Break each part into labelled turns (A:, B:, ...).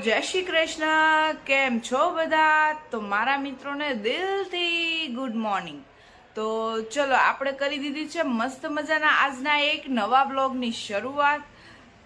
A: જય શ્રી કૃષ્ણ. કેમ છો બધા? તો મારા મિત્રોને દિલથી ગુડ મોર્નિંગ. તો ચલો આપણે કરી દીધી છે મસ્ત મજાના આજના એક નવા બ્લોગની શરૂઆત.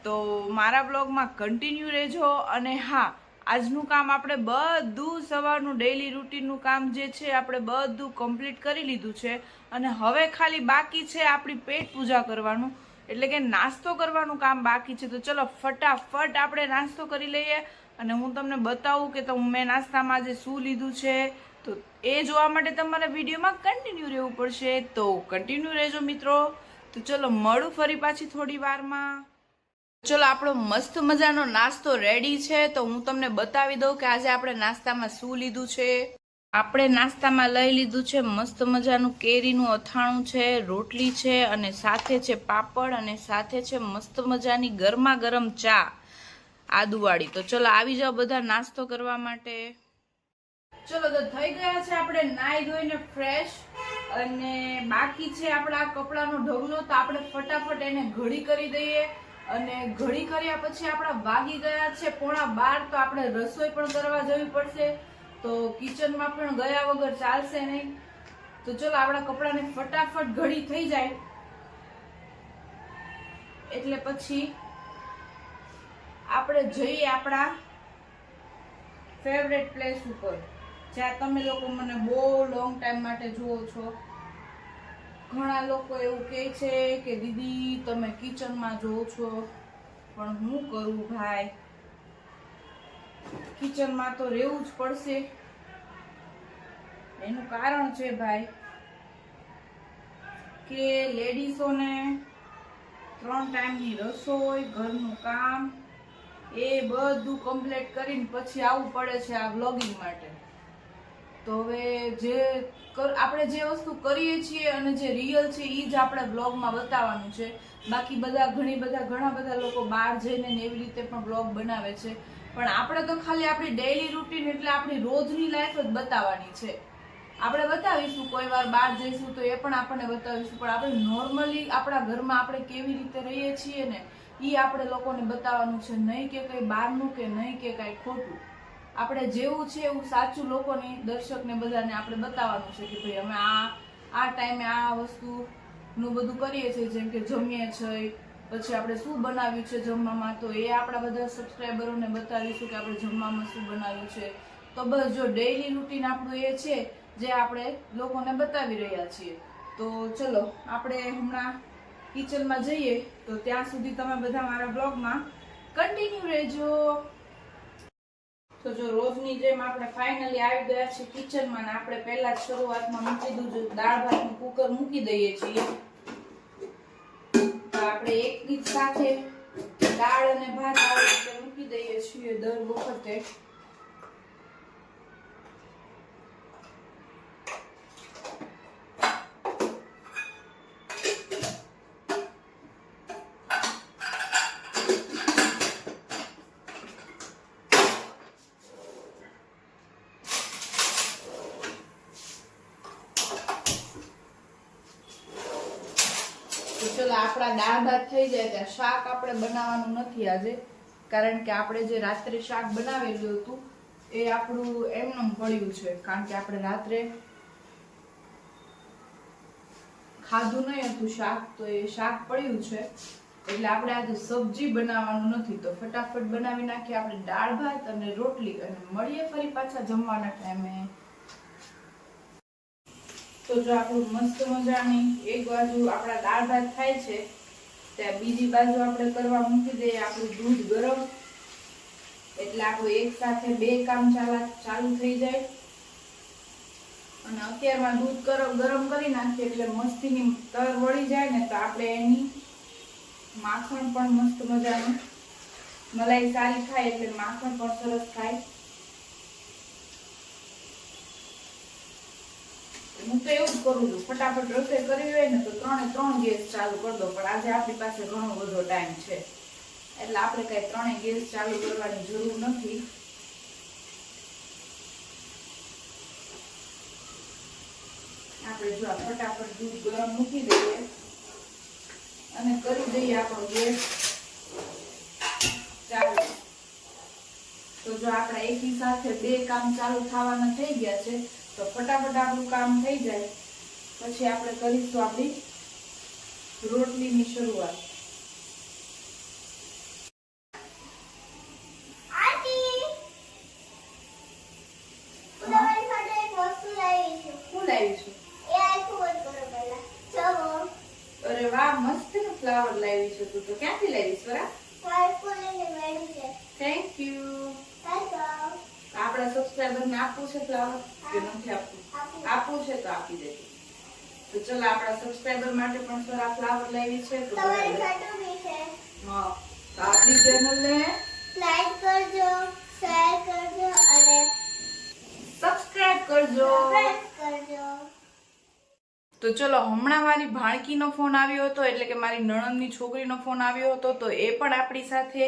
A: તો મારા બ્લોગમાં કન્ટિન્યુ રહેજો. અને હા, આજનું કામ આપણે બધું સવારનું ડેઈલી રૂટીનનું કામ જે છે આપણે બધું કમ્પ્લીટ કરી લીધું છે. અને હવે ખાલી બાકી છે આપણી પેટ પૂજા કરવાનું, એટલે કે નાસ્તો કરવાનું કામ બાકી છે. તો ચલો ફટાફટ આપણે નાસ્તો કરી લઈએ અને હું તમને બતાવું કે મેં નાસ્તામાં આજે શું લીધું છે. તો એ જોવા માટે તમારે વિડીયોમાં કન્ટિન્યુ રહેવું પડશે. તો કન્ટિન્યુ રહેજો મિત્રો. તો ચલો મળું ફરી પાછી થોડી વારમાં. ચલો આપણો મસ્ત મજાનો નાસ્તો રેડી છે. તો હું તમને બતાવી દઉં કે આજે આપણે નાસ્તામાં શું લીધું છે. આપણે નાસ્તામાં લઈ લીધું છે મસ્ત મજાનું કેરીનું અથાણું છે, રોટલી છે અને સાથે છે પાપડ અને સાથે છે મસ્ત મજાની ગરમા ગરમ ચા આદુવાળી. તો ચલો આવી જાઓ બધા નાસ્તો કરવા માટે. ચલો તો થઈ ગયા છે આપણે નાઈ ધોઈને ફ્રેશ, અને બાકી છે આપણા કપડાનો ઢગલો. તો આપણે ફટાફટ એને ઘડી કરી દઈએ. અને ઘડી કર્યા પછી આપણા વાગી ગયા છે 11:15. તો આપણે રસોઈ પણ કરવા જવી પડશે. તો કિચનમાં પણ ગયા વગર ચાલશે નહીં. તો ચલો આપણા કપડાને ફટાફટ ઘડી થઈ જાય એટલે પછી આપણે જઈએ આપણા ફેવરેટ પ્લેસ ઉપર, જ્યાં તમે લોકો મને બહુ લોંગ ટાઈમ માટે જુઓ છો. ઘણા લોકો એવું કહે છે કે દીદી તમે કિચનમાં જોવો છો, પણ હું કરું ભાઈ, કિચનમાં તો રહેવું જ પડશે. એનું કારણ છે ભાઈ કે લેડીઝોને 3 ટાઈમની રસોઈ, ઘરનું કામ એ બધું કમ્પ્લીટ કરીને પછી આવવું પડે છે આ વ્લોગિંગ માટે. તો હવે આપણે જે વસ્તુ કરીએ છીએ અને જે રિયલ છે એ જ આપણે બ્લોગમાં બતાવવાનું છે. બાકી ઘણા બધા લોકો બહાર જઈને ને એવી રીતે પણ બ્લોગ બનાવે છે, પણ આપણે તો ખાલી આપણી ડેઈલી રૂટીન એટલે આપણી રોજની લાઈફ જ બતાવવાની છે. આપણે બતાવીશું, કોઈ વાર બહાર જઈશું તો એ પણ આપણને બતાવીશું, પણ આપણે નોર્મલી આપણા ઘરમાં આપણે કેવી રીતે રહીએ છીએ ને એ આપણે લોકોને બતાવવાનું છે. નહીં કે કંઈ બહારનું કે નહીં કે કાંઈ ખોટું. આપણે જેવું છે એવું સાચું લોકોને, દર્શકને બધાને આપણે બતાવવાનું છે કે ભાઈ અમે આ ટાઈમે આ વસ્તુનું બધું કરીએ છીએ. જેમ કે જમીએ છીએ, પછી આપણે શું બનાવ્યું છે જમવામાં, તો એ આપણા બધા સબસ્ક્રાઈબરોને બતાવીશું કે આપણે જમવામાં શું બનાવ્યું છે. તો બસ જો ડેઈલી રૂટીન આપણું એ છે જે આપણે લોકોને બતાવી રહ્યા છીએ. તો ચલો આપણે હમણાં કિચનમાં જઈએ. તો ત્યાં સુધી તમે બધા મારા બ્લોગમાં કન્ટિન્યુ રહેજો. તો જો રોજની જેમ આપણે ફાઇનલી આવી ગયા છીએ કિચનમાં, ને આપણે પહેલા જ શરૂઆતમાં મૂકી દીધું દાળ ભાતનું કુકર મૂકી દઈએ છીએ. તો આપણે એક જ સાથે દાળ અને ભાત આવી રીતે મૂકી દઈએ છીએ દર વખતે. ચલો આપણા દાળ ભાત થઈ જાય ત્યાં શાક આપણે બનાવવાનું નથી આજે, કારણ કે આપણે જે રાત્રે શાક બનાવેલું હતું એ આપણું એમનેમ પડ્યું છે. કારણ કે આપણે રાત્રે ખાધું નહીં હતું શાક, તો એ શાક પડ્યું છે. એટલે આપણે આજે સબ્જી બનાવવાનું નથી. તો ફટાફટ બનાવી નાખીએ આપણે દાળ ભાત અને રોટલી, અને મળીએ ફરી પાછા જમવાના ટાઈમે. તો જો આપણું મસ્ત મજાની એક બાજુ આપણા દાળ ભાત થાય છે, ત્યાં બીજી બાજુ આપણે કરવા મૂકી દઈએ આપણું દૂધ ગરમ, એટલે આપણું એક સાથે 2 કામ ચાલુ થઈ જાય. અને અત્યારમાં દૂધ ગરમ કરી નાખીએ એટલે મસ્તીની તર વળી જાય ને, તો આપણે એની માખણ પણ મસ્ત મજાનું મલાઈ સારી થાય, એટલે માખણ પણ સરસ થાય. હું તો એવું જ કરું છું, ફટાફટ રસોઈ કરવી હોય ને તો 3 ગેસ ચાલુ કરી દો. પણ આજે આપણી પાસે ઘણો બધો ટાઈમ છે એટલે આપણે કઈ 3 ગેસ ચાલુ કરવાની જરૂર નથી. આપણે જો ફટાફટ દૂધ ગરમ મૂકી દઈએ અને કરી દઈએ આપણો ગેસ ચાલુ. તો જો આપણા એકી સાથે 2 કામ ચાલુ થવાના થઈ ગયા છે, તો ફટાફટ આપણું કામ થઈ જાય પછી આપણે કરીશું આપણી રોટલીની શરૂઆત. અરે વાહ, મસ્ત નું ફ્લાવર લાવી છે તું તો. ક્યાંથી લાવી સ્વરા? Thank you. આપણા સબસ્ક્રાઇબર ને આપવું છે ફ્લાવર કે નથી આપવું? આપવું છે તો આપી દેજો. તો ચલો આપણા સબસ્ક્રાઇબર માટે પણ સ્વરા ફ્લાવર લાવી છે તો હા, તો આપણી ચેનલ ને લાઈક કરજો, શેર કરજો અને સબસ્ક્રાઇબ કરજો. તો ચલો, હમણાં મારી ભાણકીનો ફોન આવ્યો હતો, એટલે કે મારી નણંદની છોકરીનો ફોન આવ્યો હતો, તો એ પણ આપણી સાથે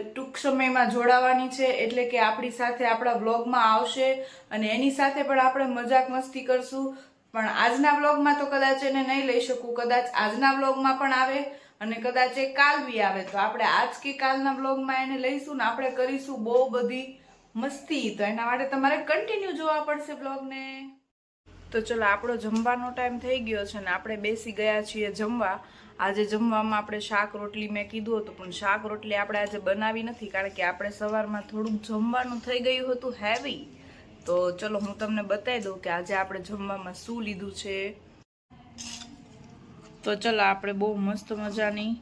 A: ટૂંક સમયમાં જોડાવાની છે, એટલે કે આપણી સાથે આપણા વ્લોગમાં આવશે અને એની સાથે પણ આપણે મજાક મસ્તી કરશું. પણ આજના વ્લોગમાં તો કદાચ એને નહીં લઈ શકું, કદાચ આજના વ્લોગમાં પણ આવે અને કદાચ એ કાલ બી આવે. તો આપણે આજ કે કાલના વ્લોગમાં એને લઈશું ને આપણે કરીશું બહુ બધી મસ્તી. તો એના માટે તમારે કન્ટિન્યુ જોવા પડશે વ્લોગને. તો ચલો, આપણો જમવાનો ટાઈમ થઈ ગયો છે ને આપણે બેસી ગયા છીએ જમવા. આજે જમવામાં આપણે શાક રોટલી મેં કીધું હતું, પણ શાક રોટલી આપણે આજે બનાવી નથી, કારણ કે આપણે સવારમાં થોડુંક જમવાનું થઈ ગયું હતું હેવી. તો ચલો હું તમને બતાવી દઉં કે આજે આપણે જમવામાં શું લીધું છે. તો ચલો, આપણે બહુ મસ્ત મજાની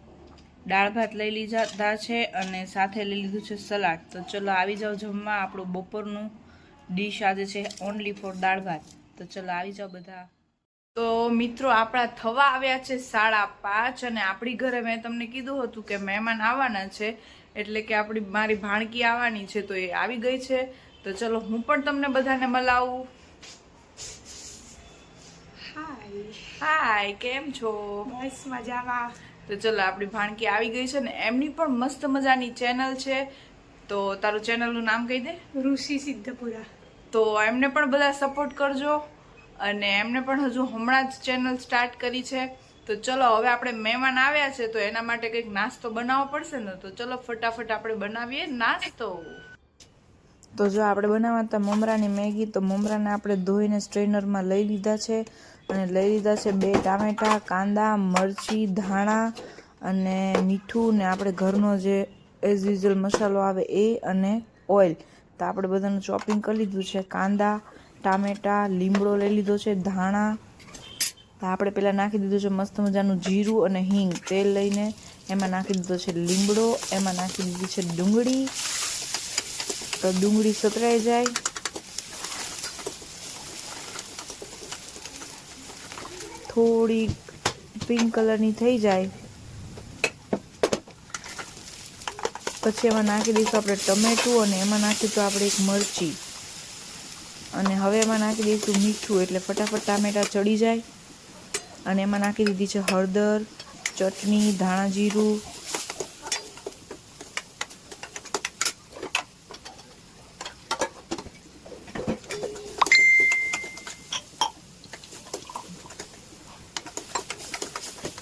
A: દાળ ભાત લઈ લીધા છે અને સાથે લઈ લીધું છે સલાડ. તો ચલો આવી જાઓ જમવા. આપણું બપોરનું ડીશ આજે છે ઓનલી ફોર દાળ ભાત. તો ચલો આવી જાઓ બધા. તો મિત્રો, આપણા થવા આવ્યા છે 5:30 અને આપણી ઘરે મેં તમને કીધું હતું કે મહેમાન આવવાના છે, એટલે કે મારી ભાણકી આવવાની છે, તો એ આવી ગઈ છે. તો ચલો હું પણ તમને બધાને મળાવું. હાય, કેમ છો?
B: બસ મજામાં.
A: તો ચલો, આપણી ભાણકી આવી ગઈ છે ને એમની પણ મસ્ત મજાની ચેનલ છે. તો તારું ચેનલનું નામ કહી દે.
B: ઋષિ સિદ્ધપુરા.
A: તો એમને પણ બધા સપોર્ટ કરજો અને એમને પણ હજુ હમણાં જ ચેનલ સ્ટાર્ટ કરી છે. તો ચલો, હવે આપણે મહેમાન આવ્યા છે તો એના માટે કંઈક નાસ્તો બનાવવો પડશે ને. તો ચલો ફટાફટ આપણે બનાવીએ નાસ્તો. તો જો આપણે બનાવતા મમરાની મેગી. તો મમરાને આપણે ધોઈને સ્ટ્રેનરમાં લઈ લીધા છે અને લઈ લીધા છે 2 ટામેટા, કાંદા, મરચી, ધાણા અને મીઠું ને આપણે ઘરનો જે એઝ યુઝ્યુઅલ મસાલો આવે એ અને ઓઇલ. તો આપણે બધાનું ચોપિંગ કરી લીધું છે. કાંદા, ટામેટા, લીમડો લઈ લીધો છે, ધાણા. તો આપણે પહેલાં નાખી દીધું છે મસ્ત મજાનું જીરું અને હિંગ. તેલ લઈને એમાં નાખી દીધો છે લીમડો, એમાં નાખી દીધી છે ડુંગળી. તો ડુંગળી સતરાઈ જાય થોડી પિંક કલરની થઈ જાય પછી એમાં નાખી દઈશું આપણે ટમેટું અને એમાં નાખીશું આપણે એક મરચી અને હવે એમાં નાખી દઈશું મીઠું, એટલે ફટાફટ ટામેટા ચડી જાય. અને એમાં નાખી દીધી છે હળદર, ચટણી, ધાણા જીરું.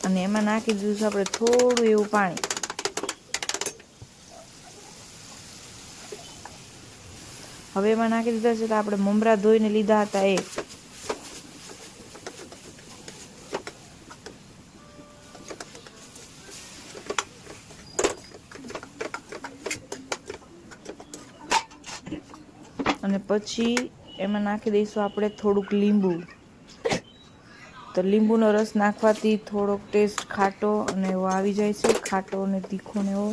A: અને એમાં નાખી દીધું છે આપણે થોડું એવું પાણી. હવે એમાં નાખી દીધા છે તો આપણે મમરા ધોઈને લીધા હતા એ. અને પછી એમાં નાખી દઈશું આપણે થોડુંક લીંબુ. તો લીંબુનો રસ નાખવાથી થોડોક ટેસ્ટ ખાટો અને એવો આવી જાય છે, ખાટો અને તીખો ને એવો.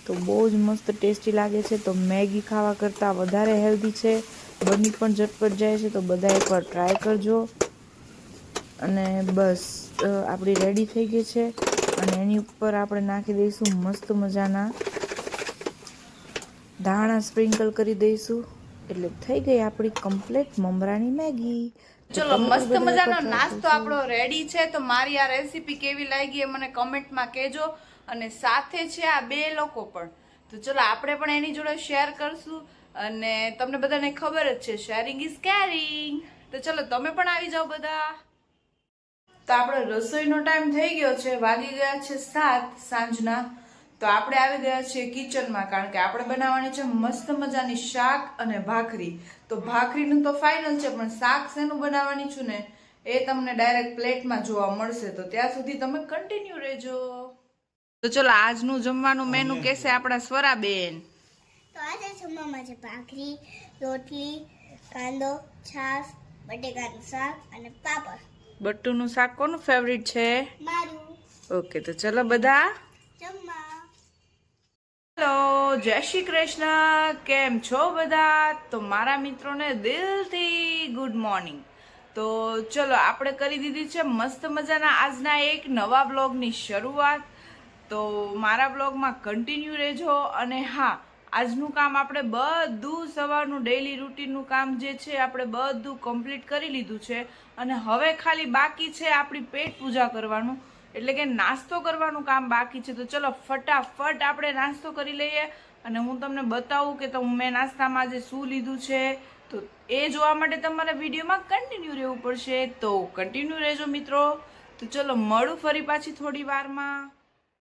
A: તો બહુ જ મસ્ત ટેસ્ટી લાગે છે. તો મેગી ખાવા કરતાં વધારે હેલ્ધી છે, બની પણ ઝટપટ જાય છે. તો બધા એકવાર ટ્રાય કરજો. અને બસ આપણી રેડી થઈ ગઈ છે અને એની ઉપર આપણે નાખી દઈશું મસ્ત મજાના ધાણા સ્પ્રિંકલ કરી દઈશું. એટલે થઈ ગઈ આપણી કમ્પ્લીટ મમરાની મેગી. ચલો, મસ્ત મજાનો નાસ્તો આપણો રેડી છે. તો મારી આ રેસીપી કેવી લાગી એ મને કમેન્ટમાં કહેજો. અને સાથે છે આ 2 લોકો પણ. તો ચલો આપણે પણ એની જોડે શેર કરશું અને તમને બધાને ખબર જ છે શેરિંગ ઇઝ કેરિંગ. તો ચલો તમે પણ આવી જાઓ બધા. તો આપણો રસોઈનો ટાઈમ થઈ ગયો છે, વાગી ગયા છે 7 સાંજના. તો આપણે આવી ગયા છીએ કિચનમાં, કારણ કે આપણે બનાવવાની છે મસ્ત મજાની શાક અને ભાખરી. તો ભાખરીનું તો ફાઇનલ છે, પણ શાક શેનું બનાવવાની છું ને એ તમને ડાયરેક્ટ પ્લેટમાં જોવા મળશે. તો ત્યાં સુધી તમે કન્ટિન્યુ રહેજો. તો ચલો આજનું જમવાનું મેનુ કેસે આપણા સ્વરાબેન.
C: તો આજે જમવામાં છે ભાખરી, રોટલી, કાંદો, છાશ, બટેકાનું શાક અને પાપડ.
A: બટ્ટુનું શાક કોનું ફેવરિટ છે?
C: મારું.
A: ઓકે, તો ચલો બધા
C: જમવા.
A: હેલો, જય શ્રી કૃષ્ણ. કેમ છો બધા? તો મારા મિત્રોને દિલથી ગુડ મોર્નિંગ. તો ચલો આપણે કરી દીધી છે મસ્ત મજાના આજના એક નવા બ્લોગની શરૂઆત. તો મારા બ્લોગમાં કન્ટિન્યુ રહેજો. અને હા, આજનું કામ આપણે બધું સવારનું ડેઈલી રૂટીનનું કામ જે છે આપણે બધું કમ્પ્લીટ કરી લીધું છે. અને હવે ખાલી બાકી છે આપણી પેટ પૂજા કરવાનું, એટલે કે નાસ્તો કરવાનું કામ બાકી છે. તો ચલો ફટાફટ આપણે નાસ્તો કરી લઈએ અને હું તમને બતાવું કે મેં નાસ્તામાં આજે શું લીધું છે. તો એ જોવા માટે તમારે વિડીયોમાં કન્ટિન્યુ રહેવું પડશે. તો કન્ટિન્યુ રહેજો મિત્રો. તો ચલો મળું ફરી પાછી થોડી વારમાં.